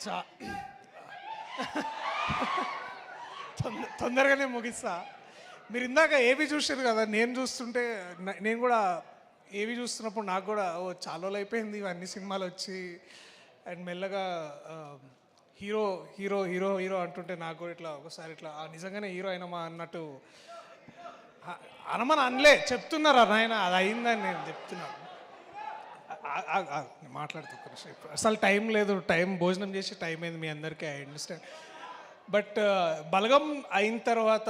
చా తొందరగానే ముగిస్తా. మీరు ఇందాక ఏవి చూసారు కదా, నేను చూస్తుంటే నేను కూడా ఏవి చూస్తున్నప్పుడు నాకు కూడా ఓ చాలా రోజులు అయిపోయింది ఇవన్నీ సినిమాలు వచ్చి. అండ్ మెల్లగా హీరో హీరో హీరో హీరో అంటుంటే నాకు కూడా ఇట్లా ఒకసారి ఇట్లా నిజంగానే హీరో అయినమా అన్నట్టు అనమని అనలే, చెప్తున్నారా నాయన అది అయిందని నేను చెప్తున్నాను. మాట్లాడుతూ అసలు టైం లేదు, టైం భోజనం చేసి టైం అయింది మీ అందరికీ, ఐ అండర్స్టాండ్. బట్ బలగం అయిన తర్వాత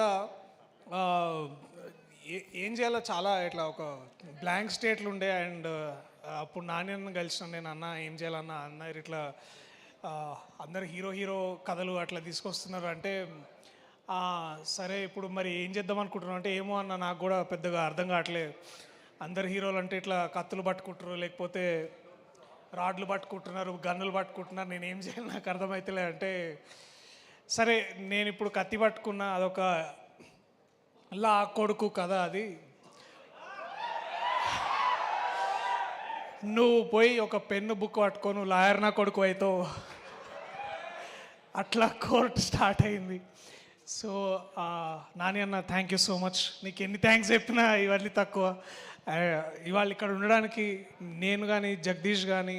ఏం చేయాలో చాలా ఇట్లా ఒక బ్లాంక్ స్టేట్లు ఉండే. అండ్ అప్పుడు నాన్న కలిసిన నేను, అన్న ఏం చేయాలన్నా అన్నారు ఇట్లా అందరు హీరో హీరో కథలు అట్లా తీసుకొస్తున్నారు అంటే, సరే ఇప్పుడు మరి ఏం చేద్దాం అనుకుంటున్నాను అంటే, ఏమో అన్న నాకు కూడా పెద్దగా అర్థం కావట్లేదు. అందరు హీరోలు అంటే ఇట్లా కత్తులు పట్టుకుంటున్నారు, లేకపోతే రాడ్లు పట్టుకుంటున్నారు, గన్నులు పట్టుకుంటున్నారు, నేను ఏం చేయాలి నాకు అర్థమవుతలే అంటే, సరే నేను ఇప్పుడు కత్తి పట్టుకున్నా, అదొక లా కొడుకు కదా, అది నువ్వు పోయి ఒక పెన్ను బుక్ పట్టుకో, నువ్వు లాయర్ నా కొడుకు అవుతావు, అట్లా కోర్టు స్టార్ట్ అయింది. సో నాని అన్న థ్యాంక్ యూ సో మచ్, నీకు ఎన్ని థ్యాంక్స్ చెప్పినా ఇవన్నీ తక్కువ. ఇవాళ ఇక్కడ ఉండడానికి నేను కానీ జగదీష్ కానీ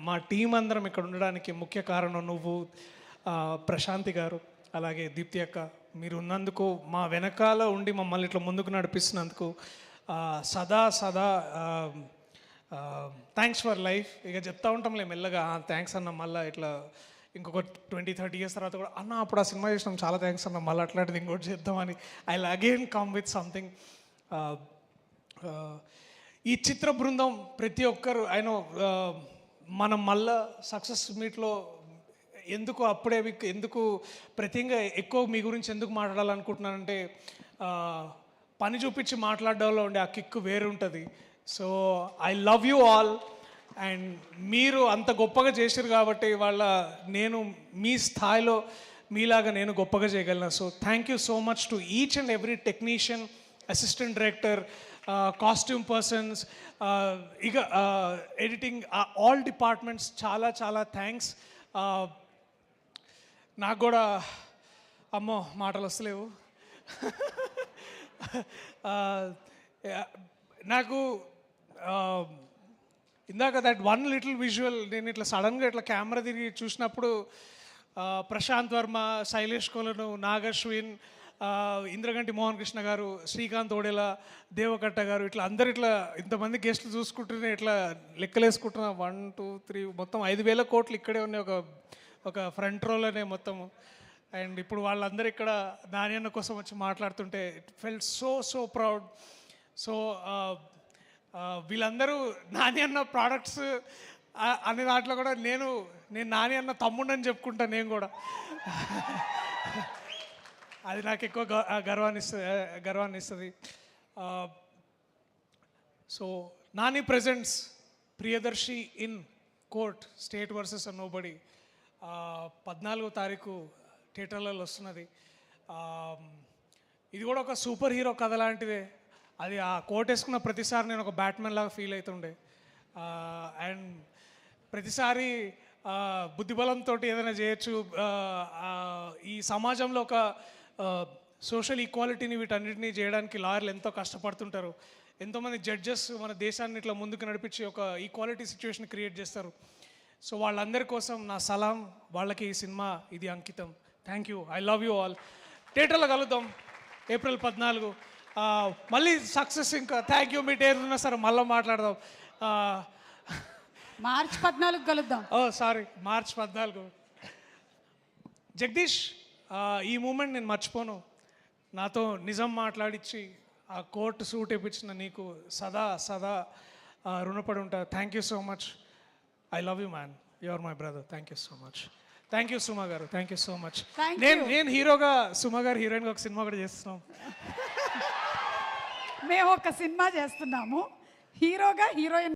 మా టీం అందరం ఇక్కడ ఉండడానికి ముఖ్య కారణం నువ్వు, ప్రశాంతి గారు, అలాగే దీప్తి అక్క. మీరు ఉన్నందుకు, మా వెనకాల ఉండి మమ్మల్ని ఇట్లా ముందుకు నడిపిస్తున్నందుకు సదా సదా థ్యాంక్స్ ఫర్ లైఫ్. ఇక చెప్తా ఉంటాంలే మెల్లగా థ్యాంక్స్ అన్న, మళ్ళీ ఇట్లా ఇంకొక 20-30 years తర్వాత కూడా అన్న అప్పుడు ఆ సినిమా చేసినాం చాలా థ్యాంక్స్ అన్న, మళ్ళీ అట్లాంటిది ఇంకోటి చేద్దామని I will again come with something. ఈ చిత్ర బృందం ప్రతి ఒక్కరు ఆయన మనం మళ్ళా సక్సెస్ మీట్లో ఎందుకు అప్పుడే ఎందుకు ప్రతిగా ఎక్కువ మీ గురించి ఎందుకు మాట్లాడాలనుకుంటున్నానంటే, పని చూపించి మాట్లాడడంలో ఉండే ఆ కిక్కు వేరు ఉంటుంది. So I love you all. And మీరు అంత గొప్పగా చేశారు కాబట్టి వాళ్ళ నేను మీ స్థాయిలో మీలాగా నేను గొప్పగా చేయగలను. So thank you so much to each and every technician, assistant director, costume persons, ఇక ఎడిటింగ్, ఆల్ డిపార్ట్మెంట్స్ చాలా చాలా థ్యాంక్స్. నాకు కూడా అమ్మో మాటలు వస్తలేవు. నాకు ఇందాక దట్ వన్ లిటిల్ విజువల్ నేను ఇట్లా సడన్గా ఇట్లా కెమెరా తిరిగి చూసినప్పుడు ప్రశాంత్ వర్మ, శైలేష్ కోలను, నాగశ్విన్, ఇంద్రగంటి మోహన్ కృష్ణ గారు, శ్రీకాంత్ ఓడేలా, దేవకట్ట గారు, ఇట్లా అందరు ఇట్లా ఇంతమంది గెస్టులు చూసుకుంటూనే ఇట్లా లెక్కలేసుకుంటున్నా 1, 2, 3 మొత్తం 5,000 కోట్లు ఇక్కడే ఉన్నాయి ఒక ఫ్రంట్ రోలోనే మొత్తము. అండ్ ఇప్పుడు వాళ్ళందరూ ఇక్కడ నాని అన్న కోసం వచ్చి మాట్లాడుతుంటే it felt so so proud. So వీళ్ళందరూ నాని అన్న ప్రోడక్ట్స్ అనే దాంట్లో కూడా నేను నాని అన్న తమ్ముడని చెప్పుకుంటాను నేను కూడా. అది నాకు ఎక్కువ గర్వాన్ని ఇస్తుంది. So Nani presents Priyadarshi in court, state versus nobody, 14వ తారీఖు థియేటర్లలో వస్తున్నది. ఇది కూడా ఒక సూపర్ హీరో కథ లాంటిదే. అది ఆ కోట్ వేసుకున్న ప్రతిసారి నేను ఒక బ్యాట్మెన్ లాగా ఫీల్ అవుతుండే. అండ్ ప్రతిసారి బుద్ధిబలంతో ఏదైనా చేయొచ్చు. ఈ సమాజంలో ఒక సోషల్ ఈక్వాలిటీని వీటన్నిటిని చేయడానికి లాయర్లు ఎంతో కష్టపడుతుంటారు. ఎంతోమంది జడ్జెస్ మన దేశాన్ని ఇట్లా ముందుకు నడిపించి ఒక ఈక్వాలిటీ సిచ్యువేషన్ క్రియేట్ చేస్తారు. సో వాళ్ళందరి కోసం నా సలాం, వాళ్ళకి ఈ సినిమా ఇది అంకితం. Thank you, I love you all. థియేటర్లో కలుద్దాం April 14. మళ్ళీ సక్సెస్. ఇంకా థ్యాంక్ యూ. మీ టేరున్నా సరే మళ్ళీ మాట్లాడదాం. March 14 కలుద్దాం. Sorry, March 14. జగదీష్, ఈ మూమెంట్ నేను మర్చిపోను. నాతో నిజం మాట్లాడించి ఆ కోర్టు సూట్ ఇప్పించిన నీకు సదా సదా రుణపడి ఉంటా. Thank you so much. I love you man, you are my brother. Thank you so much. Thank you Suma garu, thank you so much. నేను హీరోగా, సుమా గారు హీరోయిన్గా ఒక సినిమా కూడా చేస్తున్నాం. మేము ఒక సినిమా చేస్తున్నాము, హీరోగా హీరోయిన్